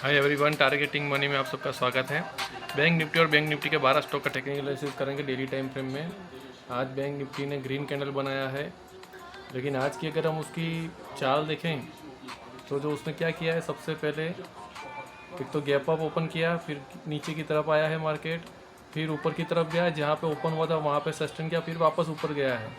Hi everyone, targeting money में आप सबका स्वागत है। बैंक निफ्टी और बैंक निफ्टी के 12 स्टॉक का टेक्निकल एनालिसिस करेंगे डेली टाइम फ्रेम में। आज बैंक निफ्टी ने ग्रीन कैंडल बनाया है, लेकिन आज की अगर हम उसकी चाल देखें तो जो उसने क्या किया है, सबसे पहले एक तो गैप अप ओपन किया, फिर नीचे की तरफ आया है मार्केट, फिर ऊपर की तरफ गया, जहाँ पे ओपन हुआ था वहाँ पे सस्टेन किया, फिर वापस ऊपर गया है।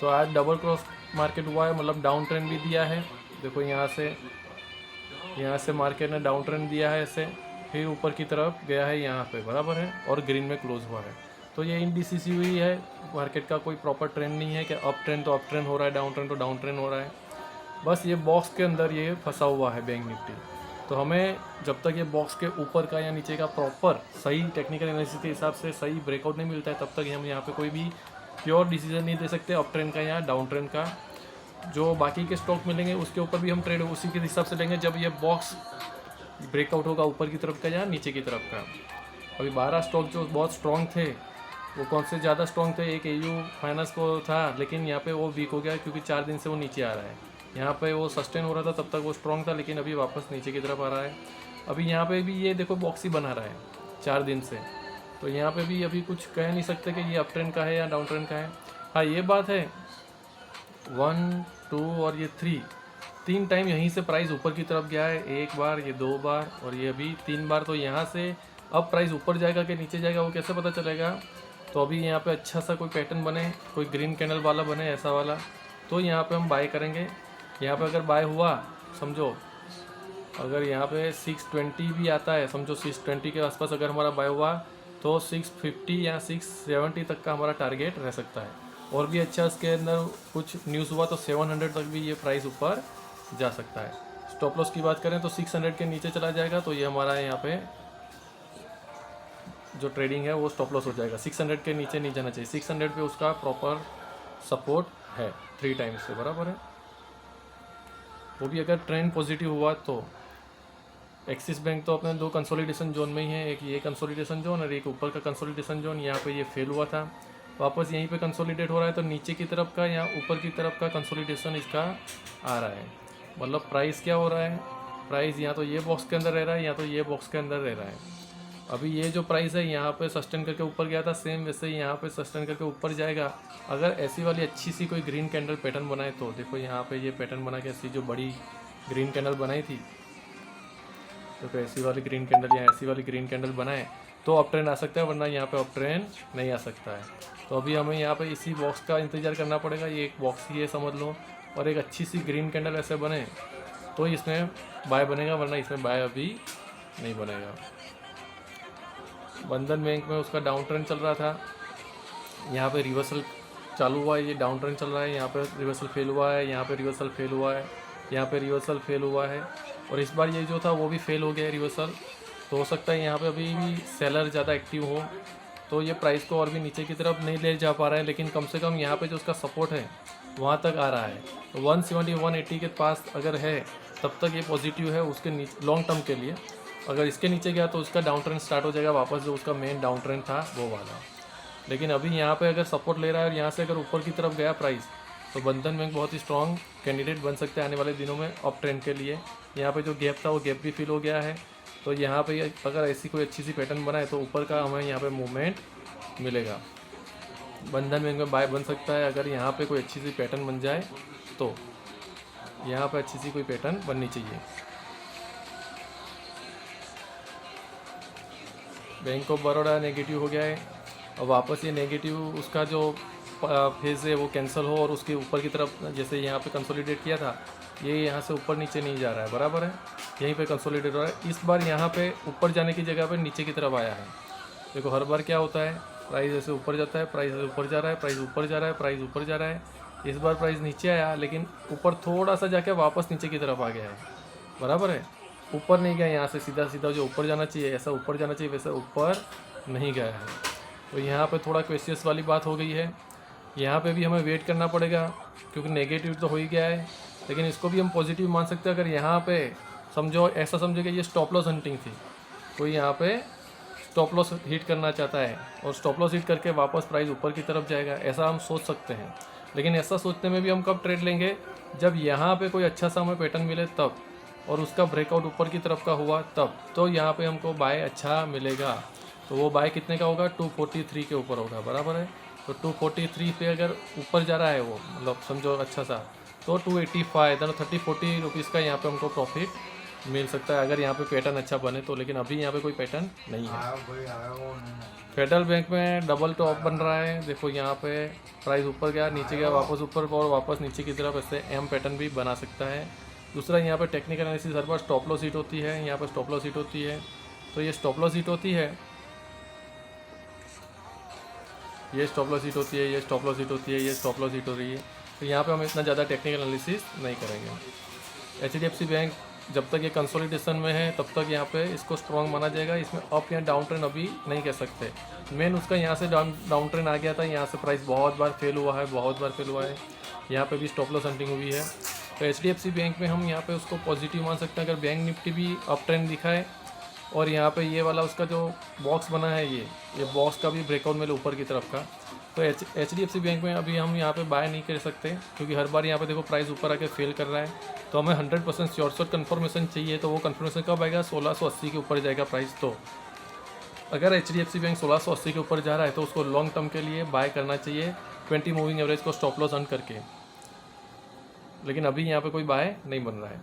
तो आज डबल क्रॉस मार्केट हुआ है, मतलब डाउन ट्रेंड भी दिया है। देखो यहाँ से मार्केट ने डाउन ट्रेंड दिया है ऐसे, फिर ऊपर की तरफ गया है यहाँ पे, बराबर है, और ग्रीन में क्लोज हुआ है। तो ये इनडिसिसिव हुई है, मार्केट का कोई प्रॉपर ट्रेंड नहीं है कि अप ट्रेंड तो अप ट्रेंड हो रहा है, डाउन ट्रेंड तो डाउन ट्रेंड हो रहा है। बस ये बॉक्स के अंदर ये फंसा हुआ है बैंक निफ्टी। तो हमें जब तक ये बॉक्स के ऊपर का या नीचे का प्रॉपर सही टेक्निकल एनालिसिस के हिसाब से सही ब्रेकआउट नहीं मिलता है, तब तक हम यहाँ पे कोई भी प्योर डिसीजन नहीं दे सकते अप ट्रेंड का या डाउन ट्रेंड का। जो बाकी के स्टॉक मिलेंगे उसके ऊपर भी हम ट्रेड उसी के हिसाब से लेंगे जब ये बॉक्स ब्रेकआउट होगा ऊपर की तरफ का या नीचे की तरफ का। अभी 12 स्टॉक जो बहुत स्ट्रॉन्ग थे, वो कौन से ज़्यादा स्ट्रॉन्ग थे, एक एयू फाइनेंस को था, लेकिन यहाँ पे वो वीक हो गया क्योंकि 4 दिन से वो नीचे आ रहा है। यहाँ पे वो सस्टेन हो रहा था, तब तक वो स्ट्रॉन्ग था, लेकिन अभी वापस नीचे की तरफ आ रहा है। अभी यहाँ पे भी ये देखो बॉक्स ही बना रहा है 4 दिन से, तो यहाँ पे भी अभी कुछ कह नहीं सकते कि ये अप ट्रेंड का है या डाउन ट्रेंड का है। हाँ, ये बात है 1, 2 और ये 3 टाइम यहीं से प्राइस ऊपर की तरफ गया है, एक बार, ये 2 बार और ये अभी 3 बार। तो यहाँ से अब प्राइस ऊपर जाएगा कि नीचे जाएगा वो कैसे पता चलेगा। तो अभी यहाँ पे अच्छा सा कोई पैटर्न बने, कोई ग्रीन कैंडल वाला बने, ऐसा वाला, तो यहाँ पे हम बाय करेंगे। यहाँ पे अगर बाय हुआ, समझो अगर यहाँ पे 620 भी आता है, समझो 620 के आसपास अगर हमारा बाय हुआ, तो 650 या 670 तक का हमारा टारगेट रह सकता है। और भी अच्छा इसके अंदर कुछ न्यूज़ हुआ तो 700 तक भी ये प्राइस ऊपर जा सकता है। स्टॉप लॉस की बात करें तो 600 के नीचे चला जाएगा, तो ये हमारा यहाँ पे जो ट्रेडिंग है वो स्टॉप लॉस हो जाएगा। 600 के नीचे नहीं जाना चाहिए, 600 पे उसका प्रॉपर सपोर्ट है 3 टाइम्स से, बराबर है। वो भी अगर ट्रेंड पॉजिटिव हुआ तो। एक्सिस बैंक तो अपने 2 कंसोलिडेशन जोन में ही है, एक ये कंसोलिडेशन जोन और एक ऊपर का कंसोलिडेशन जोन। यहाँ पे ये फेल हुआ था, वापस यहीं पे कंसोलिडेट हो रहा है, तो नीचे की तरफ का या ऊपर की तरफ का कंसोलिडेशन इसका आ रहा है। मतलब प्राइस क्या हो रहा है, प्राइस या तो ये बॉक्स के अंदर रह रहा है या तो ये बॉक्स के अंदर रह रहा है। अभी ये जो प्राइस है यहाँ पे सस्टेन करके ऊपर गया था, सेम वैसे ही यहाँ पे सस्टेन करके ऊपर जाएगा। अगर ऐसी वाली अच्छी सी कोई ग्रीन कैंडल पैटर्न बनाए तो देखो यहाँ पे ये पैटर्न बना के ऐसी जो बड़ी ग्रीन कैंडल बनाई थी, तो ऐसी वाली ग्रीन कैंडल या ऐसी वाली ग्रीन कैंडल बनाए तो अप ट्रेंड आ सकता है, वरना यहाँ पे अप ट्रेंड नहीं आ सकता है। तो अभी हमें यहाँ पे इसी बॉक्स का इंतज़ार करना पड़ेगा। ये एक बॉक्स ही है समझ लो, और एक अच्छी सी ग्रीन कैंडल ऐसे बने तो इसमें बाय बनेगा, वरना इसमें बाय अभी नहीं बनेगा। बंधन बैंक में उसका डाउन ट्रेंड चल रहा था, यहाँ पे रिवर्सल चालू हुआ है, ये डाउन ट्रेंड चल रहा है, यहाँ पे रिवर्सल फेल हुआ है, यहाँ पे रिवर्सल फेल हुआ है, यहाँ पे रिवर्सल फेल हुआ है, और इस बार ये जो था वो भी फेल हो गया है रिवर्सल। तो हो सकता है यहाँ पे अभी भी सेलर ज़्यादा एक्टिव हो, तो ये प्राइस को और भी नीचे की तरफ नहीं ले जा पा रहा है, लेकिन कम से कम यहाँ पे जो उसका सपोर्ट है वहाँ तक आ रहा है। तो 170 180 के पास अगर है तब तक ये पॉजिटिव है उसके नीचे लॉन्ग टर्म के लिए। अगर इसके नीचे गया तो उसका डाउन ट्रेंड स्टार्ट हो जाएगा वापस, जो उसका मेन डाउन ट्रेंड था वो वाला। लेकिन अभी यहाँ पे अगर सपोर्ट ले रहा है और यहाँ से अगर ऊपर की तरफ गया प्राइस, तो बंधन बैंक बहुत ही स्ट्रॉन्ग कैंडिडेट बन सकते हैं आने वाले दिनों में अप ट्रेंड के लिए। यहाँ पे जो गैप था वो गैप भी फिल हो गया है, तो यहाँ पे अगर ऐसी कोई अच्छी सी पैटर्न बनाए तो ऊपर का हमें यहाँ पे मूवमेंट मिलेगा। बंधन बैंक में बाय बन सकता है अगर यहाँ पे कोई अच्छी सी पैटर्न बन जाए, तो यहाँ पे अच्छी सी कोई पैटर्न बननी चाहिए। बैंक ऑफ बड़ौदा नेगेटिव हो गया है, और वापस ये नेगेटिव उसका जो फेज़ है वो कैंसिल हो और उसके ऊपर की तरफ, जैसे यहाँ पे कंसोलिडेट किया था, ये यहाँ से ऊपर नीचे नहीं जा रहा है, बराबर है, यहीं पे कंसोलिडेट हो रहा है। इस बार यहाँ पे ऊपर जाने की जगह पे नीचे की तरफ आया है। देखो हर बार क्या होता है, प्राइस ऐसे ऊपर जाता है, प्राइस ऊपर जा रहा है, प्राइस ऊपर जा रहा है, प्राइस ऊपर जा रहा है। इस बार प्राइस नीचे आया, लेकिन ऊपर थोड़ा सा जाके वापस नीचे की तरफ आ गया है, बराबर है, ऊपर नहीं गया यहाँ से सीधा सीधा जो ऊपर जाना चाहिए, ऐसा ऊपर जाना चाहिए वैसा ऊपर नहीं गया है। तो यहाँ पे थोड़ा क्वेश्चंस वाली बात हो गई है। यहाँ पे भी हमें वेट करना पड़ेगा क्योंकि नेगेटिव तो हो ही गया है, लेकिन इसको भी हम पॉजिटिव मान सकते हैं। अगर यहाँ पे समझो, ऐसा समझो कि ये स्टॉप लॉस हंटिंग थी, कोई यहाँ पे स्टॉप लॉस हिट करना चाहता है और स्टॉप लॉस हिट करके वापस प्राइस ऊपर की तरफ जाएगा, ऐसा हम सोच सकते हैं। लेकिन ऐसा सोचने में भी हम कब ट्रेड लेंगे, जब यहाँ पे कोई अच्छा सा हमें पैटर्न मिले तब। और उसका ब्रेकआउट ऊपर की तरफ का हुआ तब, तो यहाँ पे हमको बाय अच्छा मिलेगा। तो वो बाय कितने का होगा, 243 के ऊपर होगा, बराबर है। तो 243 पे अगर ऊपर जा रहा है वो, मतलब समझो अच्छा सा, तो 285 दोनों 30-40 रुपीज़ का यहाँ पे हमको प्रॉफिट मिल सकता है अगर यहाँ पे पैटर्न अच्छा बने तो। लेकिन अभी यहाँ पे कोई पैटर्न नहीं है। फेडरल बैंक में डबल टॉप बन रहा है, देखो यहाँ पे प्राइस ऊपर गया, नीचे गया, वापस ऊपर और वापस नीचे की तरफ, ऐसे एम पैटर्न भी बना सकता है। दूसरा यहाँ पे टेक्निकल एनालिसिस हर बार स्टॉप लॉस हिट होती है, यहाँ पे स्टॉप लॉस हिट होती है, तो ये स्टॉप लॉस हिट होती है, ये स्टॉप लॉस हिट होती है, ये स्टॉप लॉस हिट होती है, ये स्टॉप लॉस हिट हो रही है। तो यहाँ पे हम इतना ज़्यादा टेक्निकल एनालिसिस नहीं करेंगे। HDFC बैंक जब तक ये कंसोलिडेशन में है तब तक यहाँ पे इसको स्ट्रॉन्ग माना जाएगा, इसमें अप या डाउन ट्रेंड अभी नहीं कह सकते। मेन उसका यहाँ से डाउन ट्रेंड आ गया था, यहाँ से प्राइस बहुत बार फेल हुआ है, बहुत बार फेल हुआ है, यहाँ पे भी स्टॉप लॉस हंटिंग हुई है। तो HDFC बैंक में हम यहाँ पे उसको पॉजिटिव मान सकते हैं अगर बैंक निफ्टी भी अप ट्रेंड दिखाए और यहाँ पे ये वाला उसका जो बॉक्स बना है ये बॉक्स का भी ब्रेकआउट मिले ऊपर की तरफ का। तो HDFC बैंक में अभी हम यहाँ पे बाय नहीं कर सकते क्योंकि हर बार यहाँ पे देखो प्राइस ऊपर आके फेल कर रहा है। तो हमें 100% शॉर्ट कन्फर्मेशन चाहिए, तो वो कन्फर्मेशन कब आएगा, 1680 के ऊपर जाएगा प्राइस। तो अगर HDFC बैंक 1680 के ऊपर जा रहा है तो उसको लॉन्ग टर्म के लिए बाय करना चाहिए 20 मूविंग एवरेज को स्टॉप लॉस अर्न करके। लेकिन अभी यहाँ पे कोई बाय नहीं बन रहा है।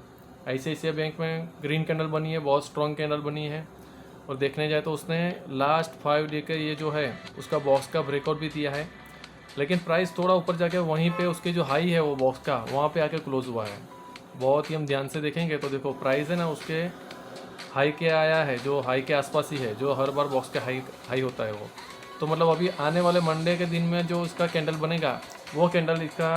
ICICI बैंक में ग्रीन कैंडल बनी है, बहुत स्ट्रॉन्ग कैंडल बनी है, और देखने जाए तो उसने लास्ट 5 डे के ये जो है उसका बॉक्स का ब्रेकआउट भी दिया है, लेकिन प्राइस थोड़ा ऊपर जाके वहीं पे उसके जो हाई है वो बॉक्स का वहाँ पे आके क्लोज हुआ है। बहुत ही हम ध्यान से देखेंगे तो देखो प्राइस है ना उसके हाई के आया है, जो हाई के आसपास ही है, जो हर बार बॉक्स का हाई होता है वो। तो मतलब अभी आने वाले मंडे के दिन में जो इसका कैंडल बनेगा वो कैंडल इसका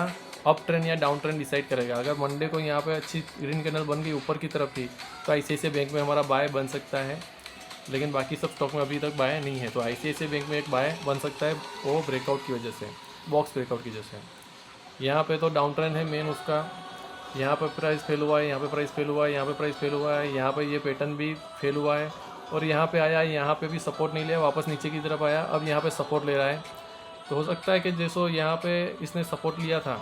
अप ट्रेंड या डाउन ट्रेंड डिसाइड करेगा। अगर मंडे को यहाँ पे अच्छी ग्रीन कैंडल बन गई ऊपर की तरफ की तो ICICI बैंक में हमारा बाय बन सकता है, लेकिन बाकी सब स्टॉक में अभी तक बाय नहीं है। तो ICICI बैंक में एक बाय बन सकता है वो ब्रेकआउट की वजह से, बॉक्स ब्रेकआउट की वजह से। यहाँ पे तो डाउन ट्रेंड है मेन उसका, यहाँ पे प्राइस फेल हुआ है, यहाँ पे प्राइस फेल हुआ है, यहाँ पे प्राइस फेल हुआ है, यहाँ पे ये पैटर्न भी फेल हुआ है, और यहाँ पे आया, यहाँ पे भी सपोर्ट नहीं लिया, वापस नीचे की तरफ आया, अब यहाँ पे सपोर्ट ले रहा है। तो हो सकता है कि जैसो यहाँ पे इसने सपोर्ट लिया था,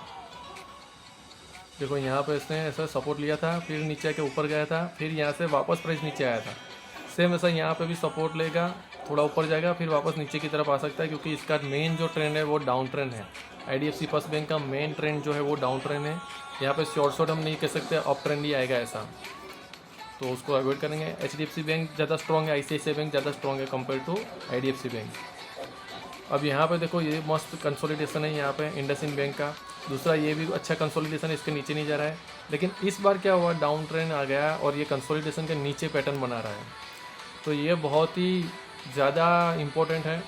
देखो यहाँ पे इसने ऐसा सपोर्ट लिया था, फिर नीचे आके ऊपर गया था, फिर यहाँ से वापस प्राइस नीचे आया था। सेम ऐसा यहाँ पे भी सपोर्ट लेगा, थोड़ा ऊपर जाएगा, फिर वापस नीचे की तरफ आ सकता है, क्योंकि इसका मेन जो ट्रेंड है वो डाउन ट्रेंड है। IDFC फर्स्ट बैंक का मेन ट्रेंड जो है वो डाउन ट्रेंड है। यहाँ पे शॉर्ट हम नहीं कह सकते, अप ट्रेंड ही आएगा ऐसा, तो उसको अवॉइड करेंगे। HDFC बैंक ज़्यादा स्ट्रॉन्ग है, ICICI बैंक ज़्यादा स्ट्रॉन्ग है कंपेयर टू IDFC बैंक। अब यहाँ पे देखो ये मस्त कंसोलिडेशन है यहाँ पे इंडसइंड बैंक का, दूसरा ये भी अच्छा कंसोलिडेशन है, इसके नीचे नहीं जा रहा है। लेकिन इस बार क्या हुआ, डाउन ट्रेंड आ गया और ये कंसोलिडेशन के नीचे पैटर्न बना रहा है। तो ये बहुत ही ज़्यादा इम्पोर्टेंट है।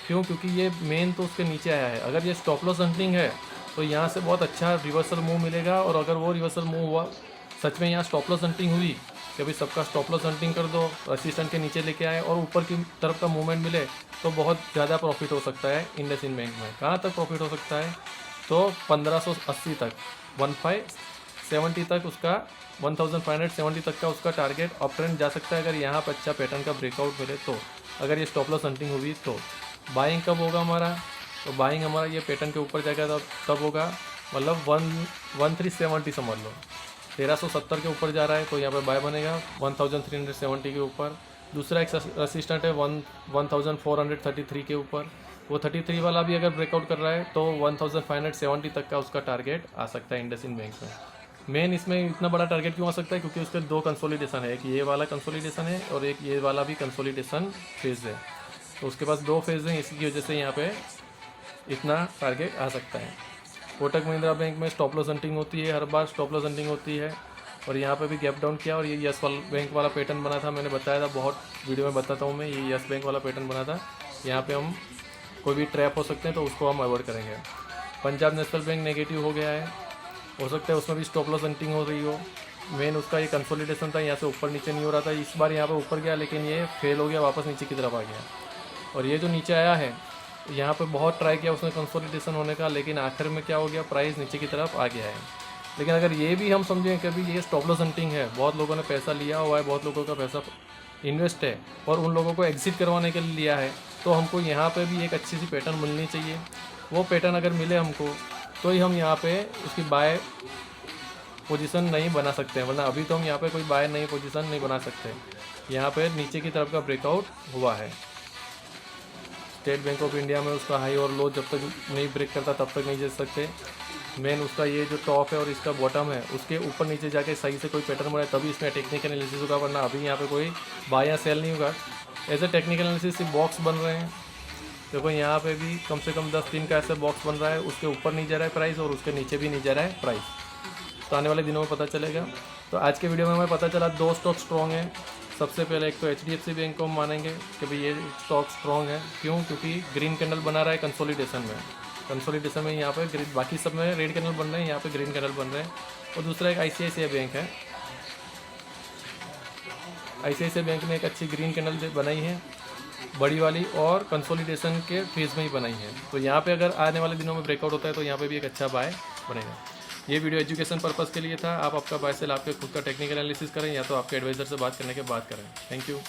क्यों, क्योंकि ये मेन तो उसके नीचे आया है। अगर ये स्टॉप लॉस हंटिंग है तो यहाँ से बहुत अच्छा रिवर्सल मूव मिलेगा, और अगर वो रिवर्सल मूव हुआ, सच में यहाँ स्टॉप लॉस हंटिंग हुई कि भाई सबका स्टॉप लॉस हंटिंग कर दो, रेसिस्टेंट के नीचे लेके आए और ऊपर की तरफ का मूवमेंट मिले, तो बहुत ज़्यादा प्रॉफिट हो सकता है इंडसइंड बैंक में। कहाँ तक प्रॉफिट हो सकता है, तो 1580 तक, 1570 तक उसका, 1570 तक का उसका टारगेट अप ट्रेंड जा सकता है अगर यहाँ पर अच्छा पैटर्न का ब्रेकआउट मिले तो। अगर ये स्टॉप लॉस हंटिंग हुई तो बाइंग कब होगा हमारा, तो बाइंग हमारा ये पैटर्न के ऊपर जाएगा तब होगा, मतलब 1370 समझ लो, 1370 के ऊपर जा रहा है तो यहाँ पर बाय बनेगा 1370 के ऊपर। दूसरा एक रेसिस्टेंट है 1433 के ऊपर, वो 33 वाला भी अगर ब्रेकआउट कर रहा है तो 1570 तक का उसका टारगेट आ सकता है इंडसइंड बैंक में। मेन इसमें इतना बड़ा टारगेट क्यों आ सकता है, क्योंकि उसके दो कंसोलिडेशन है, एक ये वाला कंसोलिडेशन है और एक ये वाला भी कंसोलिडेशन फेज़ है। तो उसके पास दो फेज़ हैं, इसी की वजह से यहाँ पे इतना टारगेट आ सकता है। कोटक महिंद्रा बैंक में स्टॉप लॉस हंटिंग होती है, हर बार स्टॉप लॉस हंटिंग होती है, और यहाँ पे भी गैप डाउन किया, और ये यस बैंक वाला पैटर्न बना था, मैंने बताया था, बहुत वीडियो में बताता हूँ मैं, ये यस बैंक वाला पैटर्न बना था। यहाँ पे हम कोई भी ट्रैप हो सकते हैं तो उसको हम अवॉइड करेंगे। पंजाब नेशनल बैंक नेगेटिव हो गया है, हो सकता है उसमें भी स्टॉप लॉस हंटिंग हो रही हो। मेन उसका ये कंसोलिडेशन था, यहाँ से ऊपर नीचे नहीं हो रहा था, इस बार यहाँ पे ऊपर गया लेकिन ये फेल हो गया, वापस नीचे की तरफ आ गया। और ये जो नीचे आया है, यहाँ पे बहुत ट्राई किया उसने कंसोलिडेशन होने का, लेकिन आखिर में क्या हो गया, प्राइस नीचे की तरफ आ गया है। लेकिन अगर ये भी हम समझें कि अभी ये स्टॉप लॉस हंटिंग है, बहुत लोगों ने पैसा लिया हुआ है, बहुत लोगों का पैसा इन्वेस्ट है और उन लोगों को एग्जिट करवाने के लिए लिया है, तो हमको यहाँ पे भी एक अच्छी सी पैटर्न मिलनी चाहिए। वो पैटर्न अगर मिले हमको तो ही हम यहाँ पे उसकी बाय पोजीशन नहीं बना सकते हैं, वरना अभी तो हम यहाँ पे कोई बाय नहीं पोजीशन नहीं बना सकते। यहाँ पे नीचे की तरफ का ब्रेकआउट हुआ है। स्टेट बैंक ऑफ इंडिया में उसका हाई और लो जब तक नहीं ब्रेक करता तब तक नहीं जीत सकते। मेन उसका ये जो टॉप है और इसका बॉटम है उसके ऊपर नीचे जाके सही से कोई पैटर्न बना तभी इसमें टेक्निकल एनालिसिस होगा, वरना अभी यहाँ पे कोई बाय या सेल नहीं होगा। ऐसे टेक्निकल एनालिसिस सिर्फ बॉक्स बन रहे हैं। देखो यहाँ पे भी कम से कम 10 दिन का ऐसे बॉक्स बन रहा है, उसके ऊपर नहीं जा रहा है प्राइस और उसके नीचे भी नहीं जा रहा है प्राइस। तो आने वाले दिनों में पता चलेगा। तो आज के वीडियो में हमें पता चला 2 स्टॉक स्ट्रॉन्ग है। सबसे पहले एक तो HDFC बैंक को हम मानेंगे कि भाई ये स्टॉक स्ट्रॉन्ग है। क्यों? क्योंकि ग्रीन कैंडल बना रहा है कंसोलिडेशन में यहाँ पे ग्रीन, बाकी सब में रेड कैंडल बन रहे हैं, यहाँ पे ग्रीन कैंडल बन रहे हैं। और दूसरा एक ICICI बैंक है। ICICI बैंक ने एक अच्छी ग्रीन कैंडल बनाई है, बड़ी वाली, और कंसोलिडेशन के फेज में ही बनाई है। तो यहाँ पे अगर आने वाले दिनों में ब्रेकआउट होता है तो यहाँ पे भी एक अच्छा बाय बनेगा। ये वीडियो एजुकेशन पर्पस के लिए था। आप आपका बाय सेल आपके खुद का टेक्निकल एनालिसिस करें या तो आपके एडवाइज़र से बात करने के बाद करें। Thank you.